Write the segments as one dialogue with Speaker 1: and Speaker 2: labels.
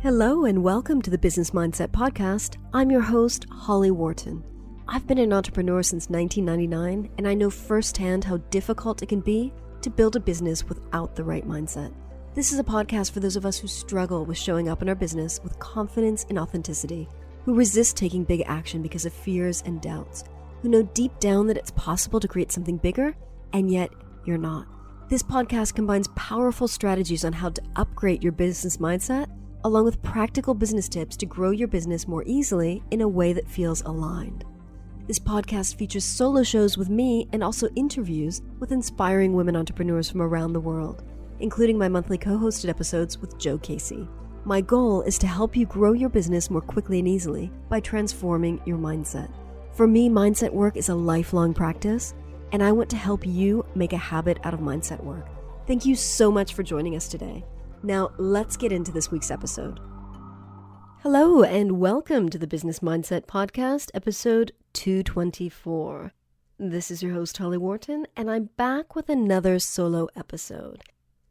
Speaker 1: Hello and welcome to the Business Mindset Podcast. I'm your host, Holly Worton. I've been an entrepreneur since 1999, and I know firsthand how difficult it can be to build a business without the right mindset. This is a podcast for those of us who struggle with showing up in our business with confidence and authenticity, who resist taking big action because of fears and doubts, who know deep down that it's possible to create something bigger, and yet you're not. This podcast combines powerful strategies on how to upgrade your business mindset, along with practical business tips to grow your business more easily in a way that feels aligned. This podcast features solo shows with me and also interviews with inspiring women entrepreneurs from around the world, including my monthly co-hosted episodes with Joe Casey. My goal is to help you grow your business more quickly and easily by transforming your mindset. For me, mindset work is a lifelong practice, and I want to help you make a habit out of mindset work. Thank you so much for joining us today. Now, let's get into this week's episode. Hello, and welcome to the Business Mindset Podcast, episode 224. This is your host, Holly Worton, and I'm back with another solo episode.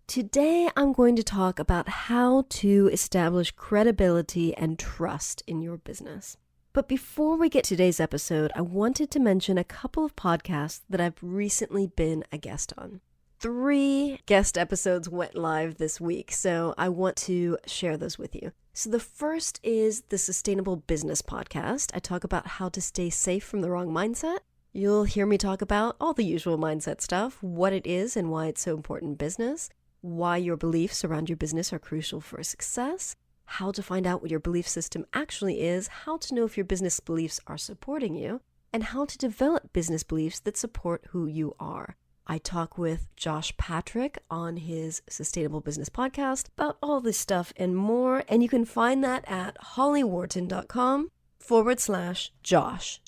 Speaker 1: Today, I'm going to talk about how to establish credibility and trust in your business. But before we get to today's episode, I wanted to mention a couple of podcasts that I've recently been a guest on. 3 guest episodes went live this week, so I want to share those with you. So the first is the Sustainable Business Podcast. I talk about how to stay safe from the wrong mindset. You'll hear me talk about all the usual mindset stuff, what it is and why it's so important in business, why your beliefs around your business are crucial for success, how to find out what your belief system actually is, how to know if your business beliefs are supporting you, and how to develop business beliefs that support who you are. I talk with Josh Patrick on his Sustainable Business Podcast about all this stuff and more, and you can find that at hollyworton.com/Josh, Josh,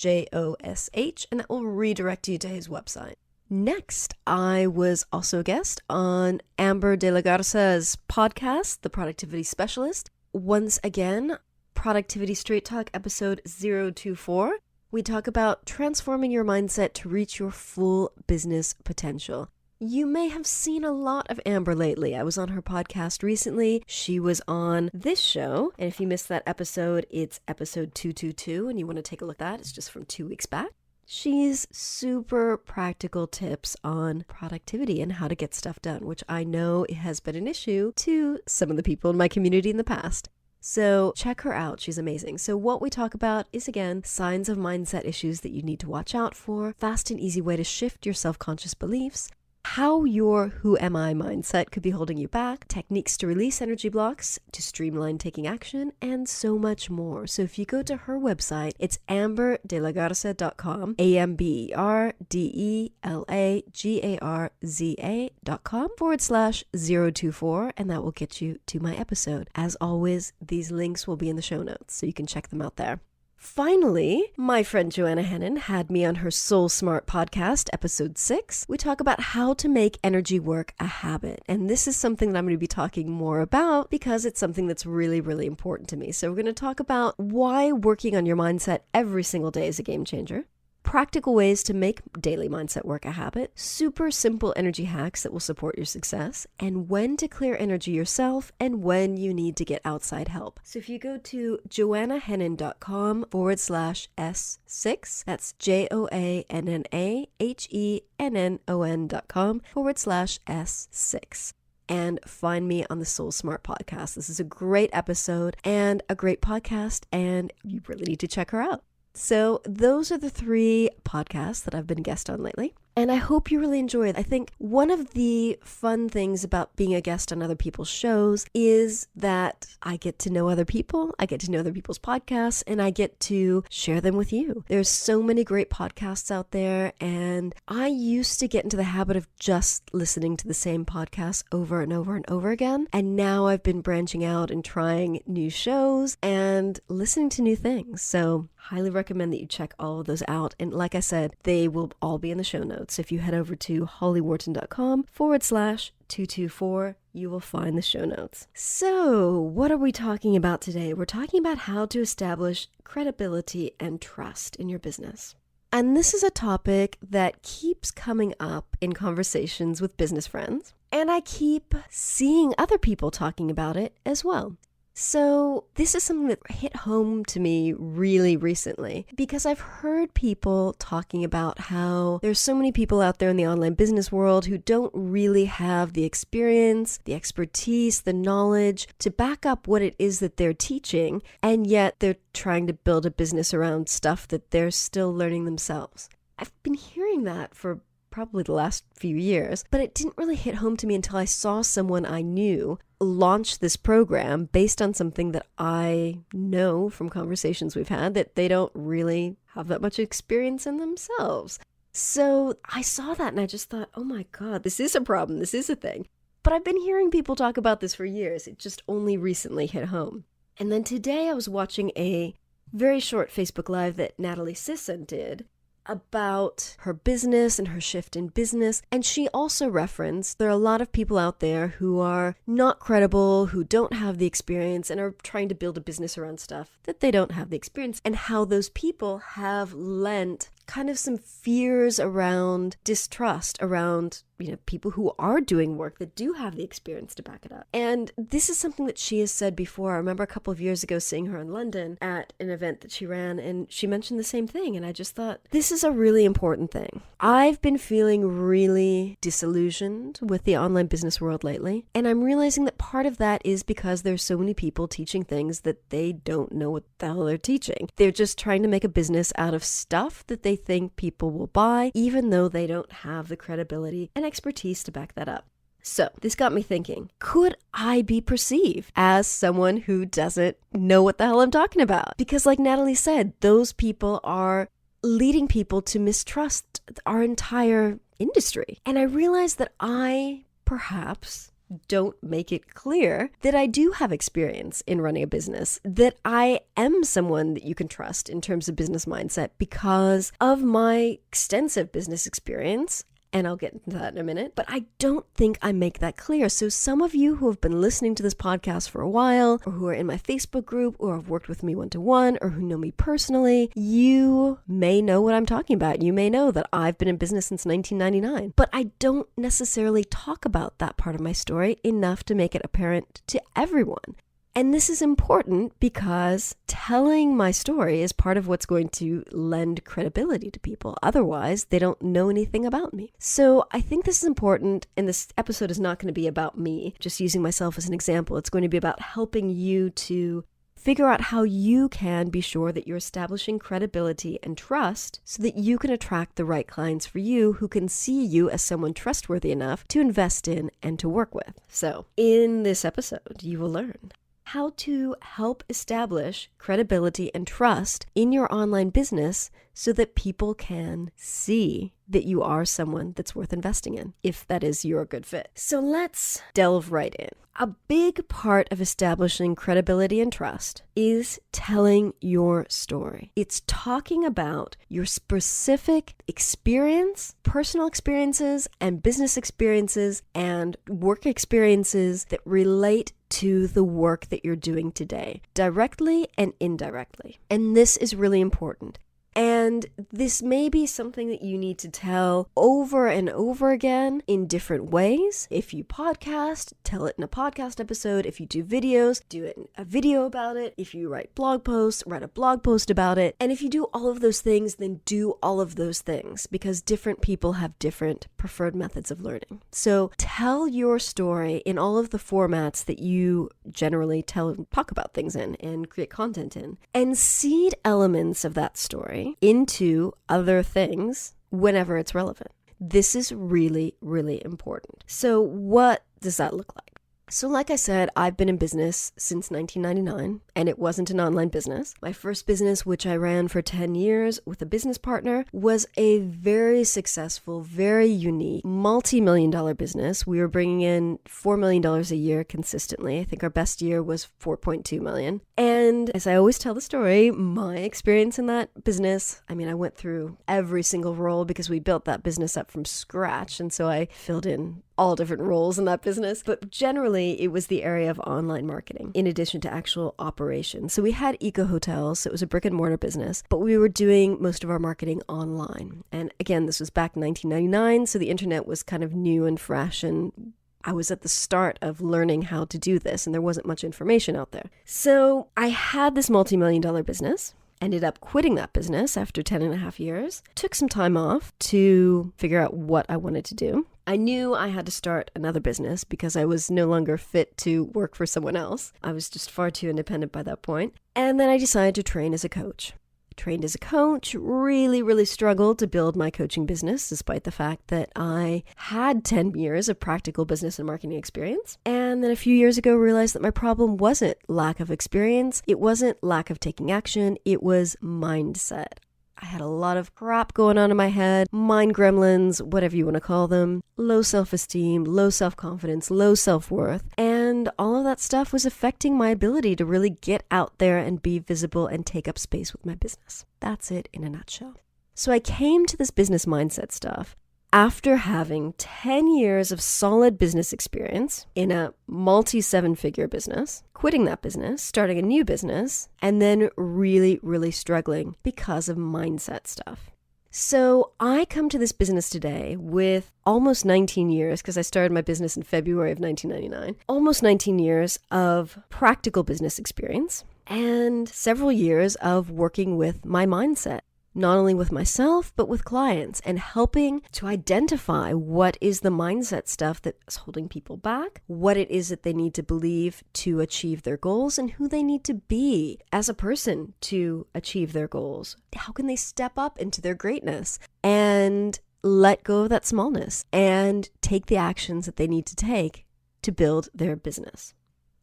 Speaker 1: and that will redirect you to his website. Next, I was also a guest on Amber De La Garza's podcast, The Productivity Specialist. Once again, Productivity Straight Talk episode 024. We talk about transforming your mindset to reach your full business potential. You may have seen a lot of Amber lately. I was on her podcast recently. She was on this show. And if you missed that episode, it's episode 222. And you want to take a look at that. It's just from 2 weeks back. She's super practical tips on productivity and how to get stuff done, which I know has been an issue to some of the people in my community in the past. So check her out. She's amazing. So what we talk about is, again, signs of mindset issues that you need to watch out for, fast and easy way to shift your self-conscious beliefs, how your who am I mindset could be holding you back, techniques to release energy blocks, to streamline taking action, and so much more. So if you go to her website, it's amberdelagarza.com, amberdelagarza.com/024, and that will get you to my episode. As always, these links will be in the show notes, so you can check them out there. Finally, my friend Joanna Hennon had me on her Soul Smart podcast, episode 6. We talk about how to make energy work a habit. And this is something that I'm going to be talking more about because it's something that's really, really important to me. So we're going to talk about why working on your mindset every single day is a game changer, practical ways to make daily mindset work a habit, super simple energy hacks that will support your success, and when to clear energy yourself and when you need to get outside help. So if you go to joannahennon.com/S6, that's JoannaHennon.com/S6. And find me on the Soul Smart podcast. This is a great episode and a great podcast, and you really need to check her out. So those are the 3 podcasts that I've been a guest on lately, and I hope you really enjoy it. I think one of the fun things about being a guest on other people's shows is that I get to know other people, I get to know other people's podcasts, and I get to share them with you. There's so many great podcasts out there, and I used to get into the habit of just listening to the same podcasts over and over and over again, and now I've been branching out and trying new shows and listening to new things. So highly recommend that you check all of those out. And like I said, they will all be in the show notes. If you head over to hollyworton.com/224, you will find the show notes. So what are we talking about today? We're talking about how to establish credibility and trust in your business. And this is a topic that keeps coming up in conversations with business friends. And I keep seeing other people talking about it as well. So this is something that hit home to me really recently because I've heard people talking about how there's so many people out there in the online business world who don't really have the experience, the expertise, the knowledge to back up what it is that they're teaching, and yet they're trying to build a business around stuff that they're still learning themselves. I've been hearing that for probably the last few years, but it didn't really hit home to me until I saw someone I knew launch this program based on something that I know from conversations we've had that they don't really have that much experience in themselves. So I saw that and I just thought, oh my God, this is a problem. This is a thing. But I've been hearing people talk about this for years. It just only recently hit home. And then today I was watching a very short Facebook Live that Natalie Sisson did about her business and her shift in business. And she also referenced there are a lot of people out there who are not credible, who don't have the experience and are trying to build a business around stuff that they don't have the experience, and how those people have lent kind of some fears around distrust around, people who are doing work that do have the experience to back it up. And this is something that she has said before. I remember a couple of years ago seeing her in London at an event that she ran, and she mentioned the same thing. And I just thought, this is a really important thing. I've been feeling really disillusioned with the online business world lately. And I'm realizing that part of that is because there's so many people teaching things that they don't know what the hell they're teaching. They're just trying to make a business out of stuff that they think people will buy, even though they don't have the credibility and expertise to back that up. So this got me thinking, could I be perceived as someone who doesn't know what the hell I'm talking about? Because like Natalie said, those people are leading people to mistrust our entire industry. And I realized that I perhaps don't make it clear that I do have experience in running a business, that I am someone that you can trust in terms of business mindset because of my extensive business experience. And I'll get into that in a minute, but I don't think I make that clear. So some of you who have been listening to this podcast for a while, or who are in my Facebook group, or have worked with me one-to-one, or who know me personally, you may know what I'm talking about. You may know that I've been in business since 1999, but I don't necessarily talk about that part of my story enough to make it apparent to everyone. And this is important because telling my story is part of what's going to lend credibility to people. Otherwise, they don't know anything about me. So I think this is important, and this episode is not going to be about me, just using myself as an example. It's going to be about helping you to figure out how you can be sure that you're establishing credibility and trust so that you can attract the right clients for you who can see you as someone trustworthy enough to invest in and to work with. So in this episode, you will learn how to help establish credibility and trust in your online business so that people can see that you are someone that's worth investing in, if that is your good fit. So let's delve right in. A big part of establishing credibility and trust is telling your story. It's talking about your specific experience, personal experiences, and business experiences, and work experiences that relate to the work that you're doing today, directly and indirectly. And this is really important. And this may be something that you need to tell over and over again in different ways. If you podcast, tell it in a podcast episode. If you do videos, do it in a video about it. If you write blog posts, write a blog post about it. And if you do all of those things, then do all of those things because different people have different preferred methods of learning. So tell your story in all of the formats that you generally talk about things in and create content in, and seed elements of that story into other things whenever it's relevant. This is really, really important. So what does that look like? So like I said, I've been in business since 1999, and it wasn't an online business. My first business, which I ran for 10 years with a business partner, was a very successful, very unique, multi-million-dollar business. We were bringing in $4 million a year consistently. I think our best year was $4.2 million. And as I always tell the story, my experience in that business, I went through every single role because we built that business up from scratch. And so I filled in all different roles in that business. But generally, it was the area of online marketing in addition to actual operations. So we had eco hotels. So it was a brick and mortar business, but we were doing most of our marketing online. And again, this was back in 1999. So the internet was kind of new and fresh, and I was at the start of learning how to do this, and there wasn't much information out there. So I had this multi-million-dollar business, ended up quitting that business after 10 and a half years, took some time off to figure out what I wanted to do. I knew I had to start another business because I was no longer fit to work for someone else. I was just far too independent by that point. And then I decided to train as a coach. Trained as a coach, really struggled to build my coaching business despite the fact that I had 10 years of practical business and marketing experience. And then a few years ago realized that my problem wasn't lack of experience. It wasn't lack of taking action. It was mindset. I had a lot of crap going on in my head, mind gremlins, whatever you want to call them, low self-esteem, low self-confidence, low self-worth, and all of that stuff was affecting my ability to really get out there and be visible and take up space with my business. That's it in a nutshell. So I came to this business mindset stuff after having 10 years of solid business experience in a multi-seven-figure business, quitting that business, starting a new business, and then really struggling because of mindset stuff. So I come to this business today with almost 19 years, because I started my business in February of 1999, almost 19 years of practical business experience and several years of working with my mindset. Not only with myself, but with clients, and helping to identify what is the mindset stuff that's holding people back, what it is that they need to believe to achieve their goals, and who they need to be as a person to achieve their goals. How can they step up into their greatness and let go of that smallness and take the actions that they need to take to build their business?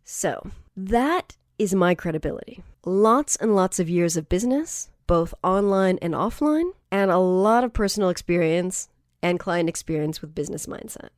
Speaker 1: So that is my credibility. Lots and lots of years of business, both online and offline, and a lot of personal experience and client experience with business mindset.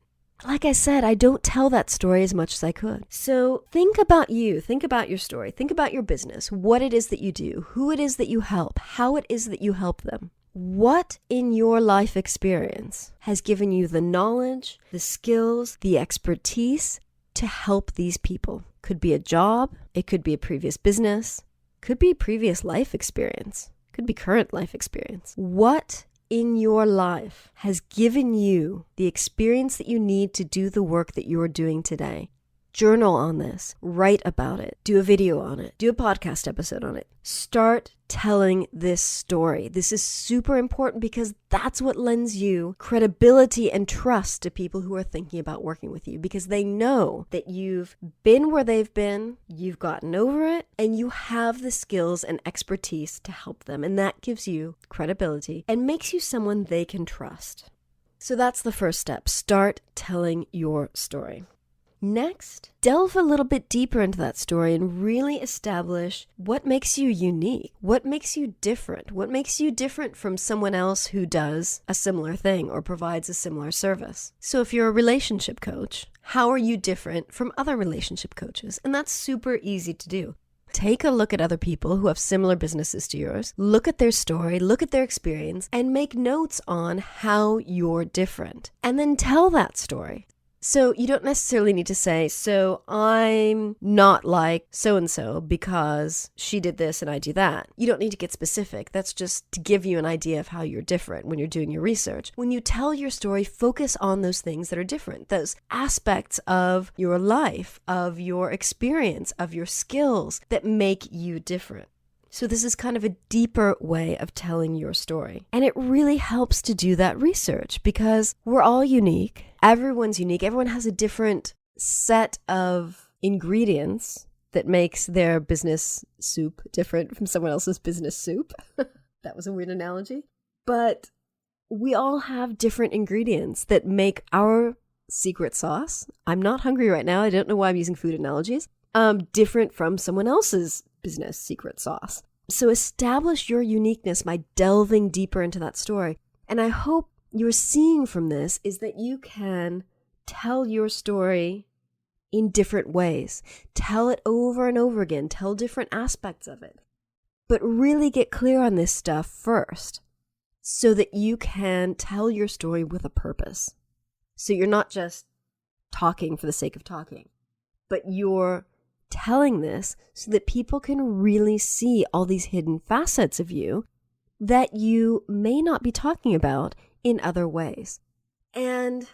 Speaker 1: Like I said, I don't tell that story as much as I could. So think about you, think about your story, think about your business, what it is that you do, who it is that you help, how it is that you help them. What in your life experience has given you the knowledge, the skills, the expertise to help these people? Could be a job, it could be a previous business, could be previous life experience. Could be current life experience. What in your life has given you the experience that you need to do the work that you're doing today? Journal on this, write about it, do a video on it, do a podcast episode on it. Start telling this story. This is super important because that's what lends you credibility and trust to people who are thinking about working with you, because they know that you've been where they've been, you've gotten over it, and you have the skills and expertise to help them. And that gives you credibility and makes you someone they can trust. So that's the first step. Start telling your story. Next, delve a little bit deeper into that story and really establish what makes you unique, what makes you different, what makes you different from someone else who does a similar thing or provides a similar service. So if you're a relationship coach, how are you different from other relationship coaches? And that's super easy to do. Take a look at other people who have similar businesses to yours, look at their story, look at their experience, and make notes on how you're different. And then tell that story. So you don't necessarily need to say, so I'm not like so-and-so because she did this and I do that. You don't need to get specific. That's just to give you an idea of how you're different when you're doing your research. When you tell your story, focus on those things that are different, those aspects of your life, of your experience, of your skills that make you different. So this is kind of a deeper way of telling your story. And it really helps to do that research because we're all unique. Everyone's unique. Everyone has a different set of ingredients that makes their business soup different from someone else's business soup. That was a weird analogy. But we all have different ingredients that make our secret sauce. I'm not hungry right now. I don't know why I'm using food analogies. Different from someone else's business secret sauce. So establish your uniqueness by delving deeper into that story. And I hope you're seeing from this is that you can tell your story in different ways. Tell it over and over again. Tell different aspects of it. But really get clear on this stuff first so that you can tell your story with a purpose. So you're not just talking for the sake of talking, but you're telling this so that people can really see all these hidden facets of you that you may not be talking about in other ways. And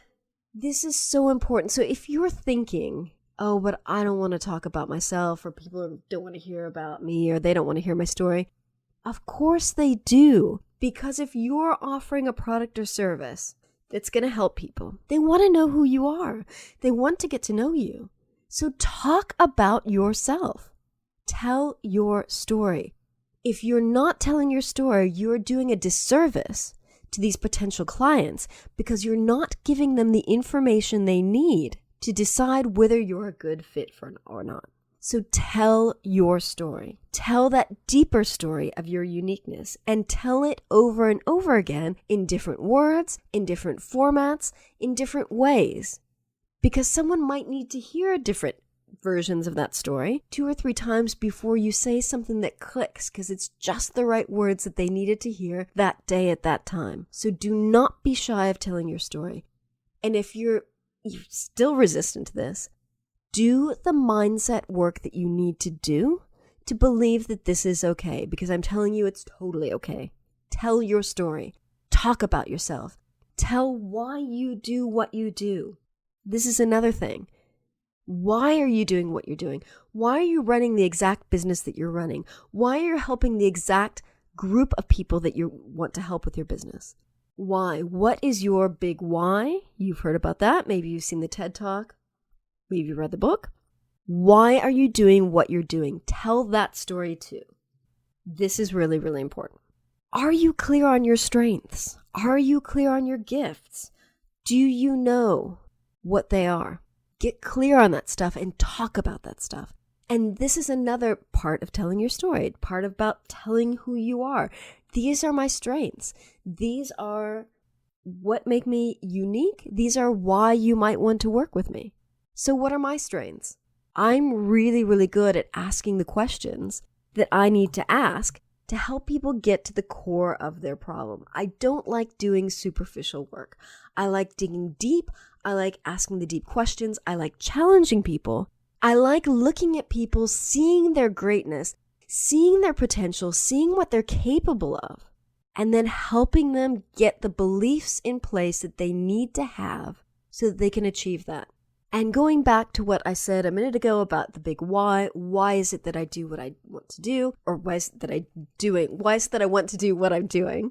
Speaker 1: This is so important. So if you're thinking, oh, but I don't want to talk about myself, or people don't want to hear about me, or they don't want to hear my story. Of course they do. Because if you're offering a product or service that's going to help people, they want to know who you are. They want to get to know you. So talk about yourself. Tell your story. If you're not telling your story, you're doing a disservice to these potential clients because you're not giving them the information they need to decide whether you're a good fit for or not. So tell your story. Tell that deeper story of your uniqueness and tell it over and over again in different words, in different formats, in different ways. Because someone might need to hear different versions of that story 2 or 3 times before you say something that clicks, because it's just the right words that they needed to hear that day at that time. So do not be shy of telling your story. And if you're still resistant to this, do the mindset work that you need to do to believe that this is okay, because I'm telling you it's totally okay. Tell your story. Talk about yourself. Tell why you do what you do. This is another thing. Why are you doing what you're doing? Why are you running the exact business that you're running? Why are you helping the exact group of people that you want to help with your business? Why? What is your big why? You've heard about that. Maybe you've seen the TED Talk. Maybe you read the book. Why are you doing what you're doing? Tell that story too. This is really, really important. Are you clear on your strengths? Are you clear on your gifts? Do you know what they are? Get clear on that stuff and talk about that stuff. And this is another part of telling your story, part about telling who you are. These are my strengths. These are what make me unique. These are why you might want to work with me. So what are my strengths? I'm really, really good at asking the questions that I need to ask to help people get to the core of their problem. I don't like doing superficial work. I like digging deep. I like asking the deep questions. I like challenging people. I like looking at people, seeing their greatness, seeing their potential, seeing what they're capable of, and then helping them get the beliefs in place that they need to have so that they can achieve that. And going back to what I said a minute ago about the big why is it that I do what I want to do? Or why is it that I want to do what I'm doing?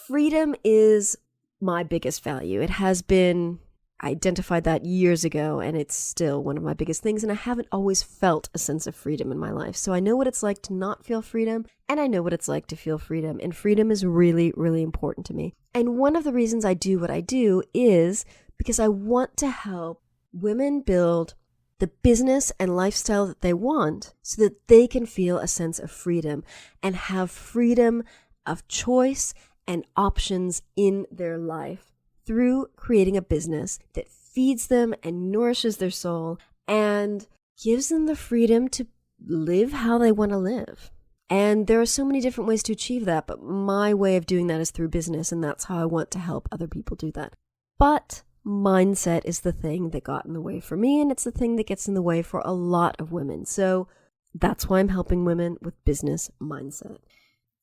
Speaker 1: Freedom is my biggest value. It has been, I identified that years ago, and it's still one of my biggest things. And I haven't always felt a sense of freedom in my life. So I know what it's like to not feel freedom, and I know what it's like to feel freedom. And freedom is really, really important to me. And one of the reasons I do what I do is because I want to help women build the business and lifestyle that they want so that they can feel a sense of freedom and have freedom of choice and options in their life through creating a business that feeds them and nourishes their soul and gives them the freedom to live how they want to live. And there are so many different ways to achieve that, but my way of doing that is through business, and that's how I want to help other people do that. But mindset is the thing that got in the way for me, and it's the thing that gets in the way for a lot of women. So that's why I'm helping women with business mindset.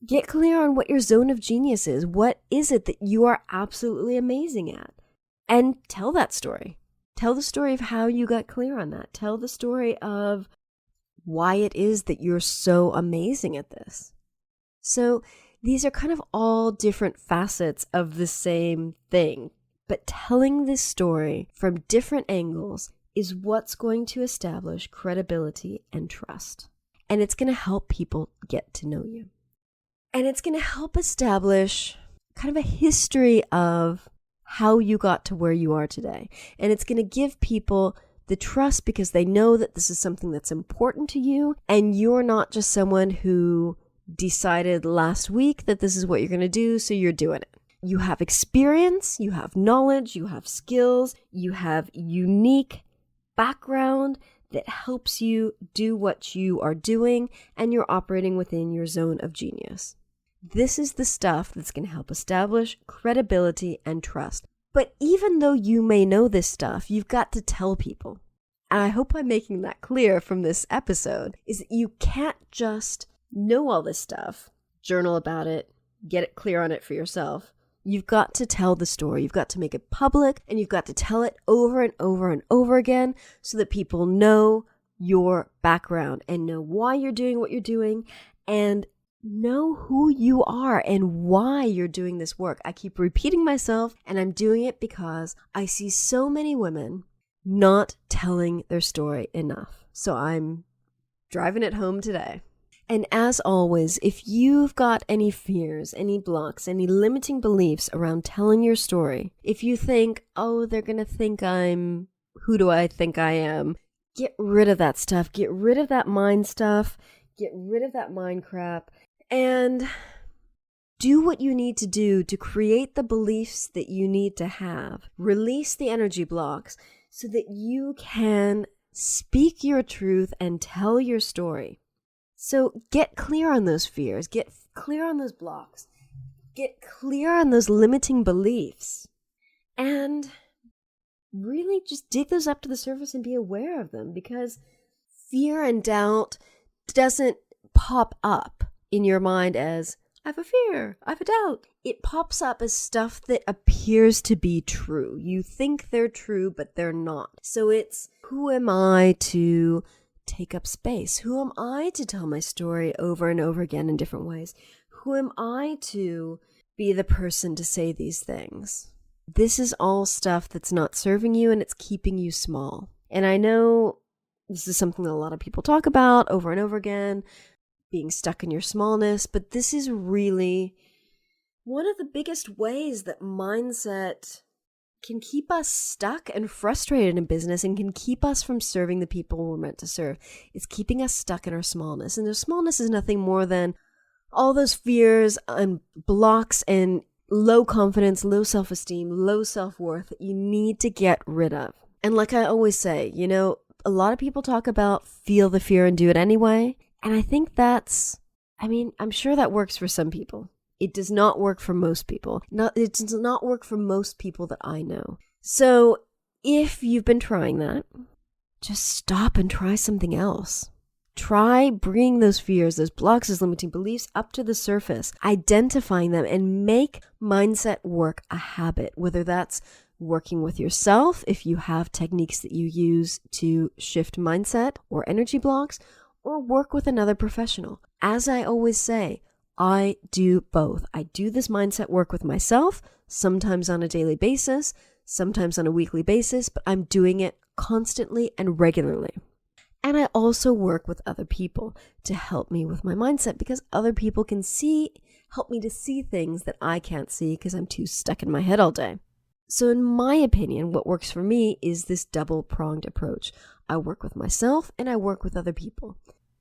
Speaker 1: Get clear on what your zone of genius is. What is it that you are absolutely amazing at? And tell that story. Tell the story of how you got clear on that. Tell the story of why it is that you're so amazing at this. So these are kind of all different facets of the same thing. But telling this story from different angles is what's going to establish credibility and trust. And it's going to help people get to know you. And it's going to help establish kind of a history of how you got to where you are today. And it's going to give people the trust because they know that this is something that's important to you. And you're not just someone who decided last week that this is what you're going to do, so you're doing it. You have experience, you have knowledge, you have skills, you have unique background that helps you do what you are doing, and you're operating within your zone of genius. This is the stuff that's going to help establish credibility and trust. But even though you may know this stuff, you've got to tell people. And I hope I'm making that clear from this episode, is that you can't just know all this stuff, journal about it, get it clear on it for yourself. You've got to tell the story. You've got to make it public, and you've got to tell it over and over and over again so that people know your background and know why you're doing what you're doing and know who you are and why you're doing this work. I keep repeating myself, and I'm doing it because I see so many women not telling their story enough. So I'm driving it home today. And as always, if you've got any fears, any blocks, any limiting beliefs around telling your story, if you think, oh, they're going to think who do I think I am? Get rid of that stuff. Get rid of that mind stuff. Get rid of that mind crap. And do what you need to do to create the beliefs that you need to have. Release the energy blocks so that you can speak your truth and tell your story. So get clear on those fears, get clear on those blocks, get clear on those limiting beliefs, and really just dig those up to the surface and be aware of them, because fear and doubt doesn't pop up in your mind as, I have a fear, I have a doubt. It pops up as stuff that appears to be true. You think they're true, but they're not. So it's, who am I to take up space? Who am I to tell my story over and over again in different ways? Who am I to be the person to say these things? This is all stuff that's not serving you, and it's keeping you small. And I know this is something that a lot of people talk about over and over again, being stuck in your smallness, but this is really one of the biggest ways that mindset can keep us stuck and frustrated in business and can keep us from serving the people we're meant to serve. It's keeping us stuck in our smallness. And the smallness is nothing more than all those fears and blocks and low confidence, low self-esteem, low self-worth that you need to get rid of. And like I always say, a lot of people talk about feel the fear and do it anyway. And I think I'm sure that works for some people. It does not work for most people. It does not work for most people that I know. So if you've been trying that, just stop and try something else. Try bringing those fears, those blocks, those limiting beliefs up to the surface, identifying them, and make mindset work a habit, whether that's working with yourself, if you have techniques that you use to shift mindset or energy blocks, or work with another professional. As I always say, I do both. I do this mindset work with myself, sometimes on a daily basis, sometimes on a weekly basis, but I'm doing it constantly and regularly. And I also work with other people to help me with my mindset, because other people can help me to see things that I can't see because I'm too stuck in my head all day. So in my opinion, what works for me is this double-pronged approach. I work with myself and I work with other people.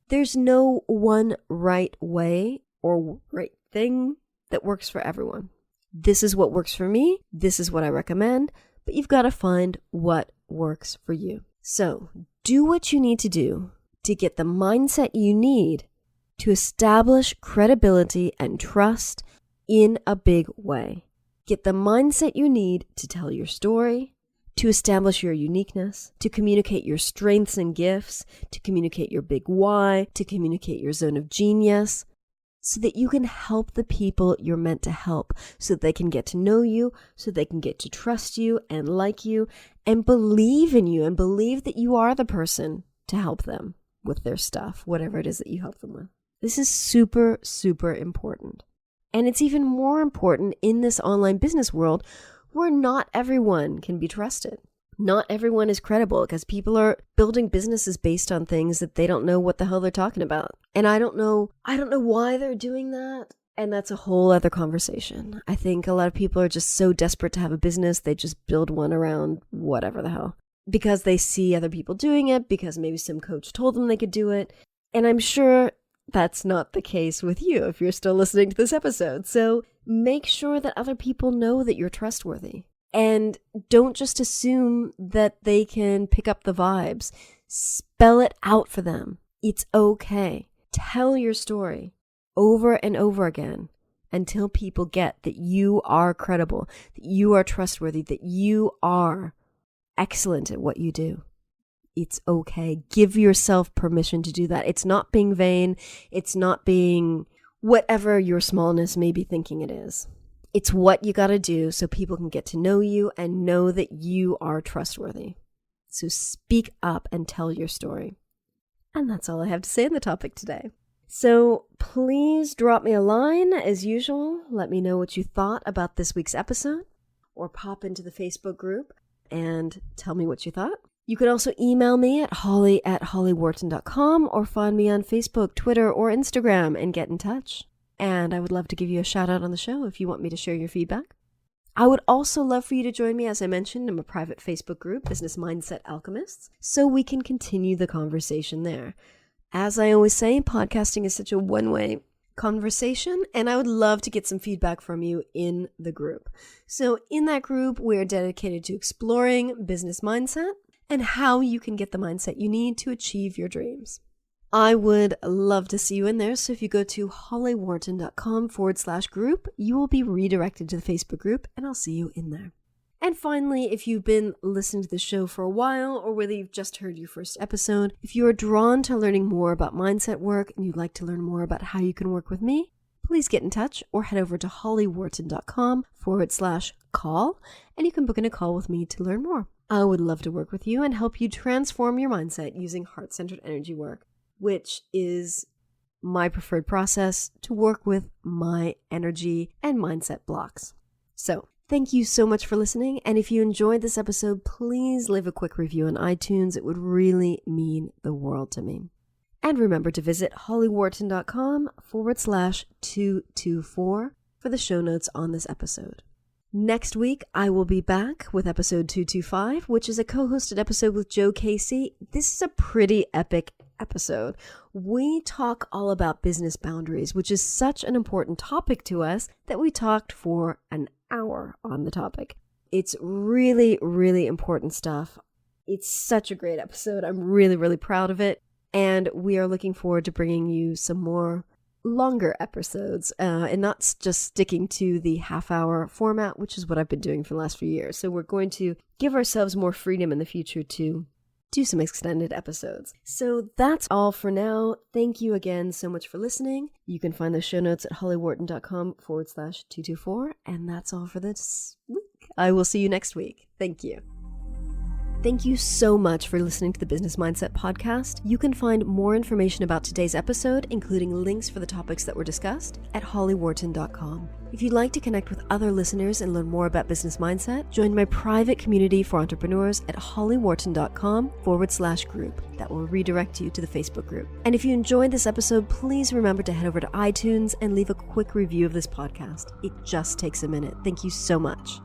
Speaker 1: There's no one right way or right thing that works for everyone. This is what works for me. This is what I recommend, but you've got to find what works for you. So do what you need to do to get the mindset you need to establish credibility and trust in a big way. Get the mindset you need to tell your story, to establish your uniqueness, to communicate your strengths and gifts, to communicate your big why, to communicate your zone of genius, so that you can help the people you're meant to help, so that they can get to know you, so they can get to trust you and like you and believe in you and believe that you are the person to help them with their stuff, whatever it is that you help them with. This is super, super important. And it's even more important in this online business world where not everyone can be trusted. Not everyone is credible because people are building businesses based on things that they don't know what the hell they're talking about. And I don't know why they're doing that. And that's a whole other conversation. I think a lot of people are just so desperate to have a business, they just build one around whatever the hell. Because they see other people doing it, because maybe some coach told them they could do it. And I'm sure that's not the case with you if you're still listening to this episode. So make sure that other people know that you're trustworthy. And don't just assume that they can pick up the vibes. Spell it out for them. It's okay. Tell your story over and over again until people get that you are credible, that you are trustworthy, that you are excellent at what you do. It's okay. Give yourself permission to do that. It's not being vain. It's not being whatever your smallness may be thinking it is. It's what you got to do so people can get to know you and know that you are trustworthy. So speak up and tell your story. And that's all I have to say on the topic today. So please drop me a line as usual. Let me know what you thought about this week's episode, or pop into the Facebook group and tell me what you thought. You can also email me at holly@hollyworton.com or find me on Facebook, Twitter, or Instagram and get in touch. And I would love to give you a shout out on the show if you want me to share your feedback. I would also love for you to join me, as I mentioned, in my private Facebook group, Business Mindset Alchemists, so we can continue the conversation there. As I always say, podcasting is such a one-way conversation, and I would love to get some feedback from you in the group. So in that group, we're dedicated to exploring business mindset and how you can get the mindset you need to achieve your dreams. I would love to see you in there. So if you go to hollyworton.com/group, you will be redirected to the Facebook group, and I'll see you in there. And finally, if you've been listening to the show for a while, or whether you've just heard your first episode, if you are drawn to learning more about mindset work and you'd like to learn more about how you can work with me, please get in touch or head over to hollyworton.com/call, and you can book in a call with me to learn more. I would love to work with you and help you transform your mindset using heart-centered energy work, which is my preferred process to work with my energy and mindset blocks. So thank you so much for listening. And if you enjoyed this episode, please leave a quick review on iTunes. It would really mean the world to me. And remember to visit hollyworton.com/224 for the show notes on this episode. Next week, I will be back with episode 225, which is a co-hosted episode with Joe Casey. This is a pretty epic episode. We talk all about business boundaries, which is such an important topic to us that we talked for an hour on the topic. It's really, really important stuff. It's such a great episode. I'm really, really proud of it. And we are looking forward to bringing you some more longer episodes and not just sticking to the half-hour format, which is what I've been doing for the last few years. So we're going to give ourselves more freedom in the future to do some extended episodes. So that's all for now. Thank you again so much for listening. You can find the show notes at hollyworton.com/224. And that's all for this week. I will see you next week. Thank you. Thank you so much for listening to the Business Mindset Podcast. You can find more information about today's episode, including links for the topics that were discussed, at hollyworton.com. If you'd like to connect with other listeners and learn more about business mindset, join my private community for entrepreneurs at hollyworton.com/group. That will redirect you to the Facebook group. And if you enjoyed this episode, please remember to head over to iTunes and leave a quick review of this podcast. It just takes a minute. Thank you so much.